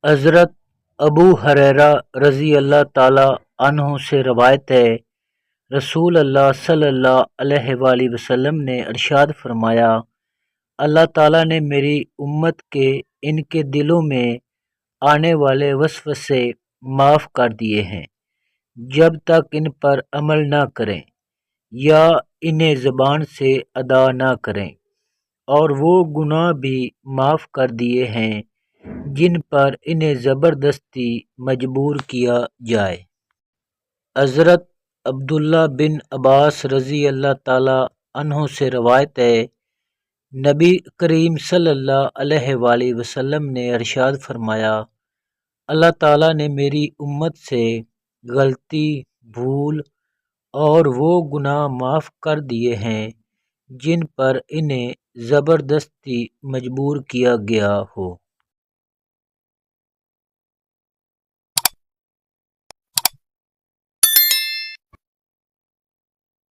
حضرت ابو ہریرہ رضی اللہ تعالی عنہ سے روایت ہے، رسول اللہ صلی اللہ علیہ وآلہ وسلم نے ارشاد فرمایا، اللہ تعالیٰ نے میری امت کے ان کے دلوں میں آنے والے وسوسے معاف کر دیے ہیں جب تک ان پر عمل نہ کریں یا انہیں زبان سے ادا نہ کریں، اور وہ گناہ بھی معاف کر دیے ہیں جن پر انہیں زبردستی مجبور کیا جائے۔ حضرت عبداللہ بن عباس رضی اللہ تعالی عنہ سے روایت ہے، نبی کریم صلی اللہ علیہ وآلہ وسلم نے ارشاد فرمایا، اللہ تعالیٰ نے میری امت سے غلطی، بھول اور وہ گناہ معاف کر دیے ہیں جن پر انہیں زبردستی مجبور کیا گیا ہو۔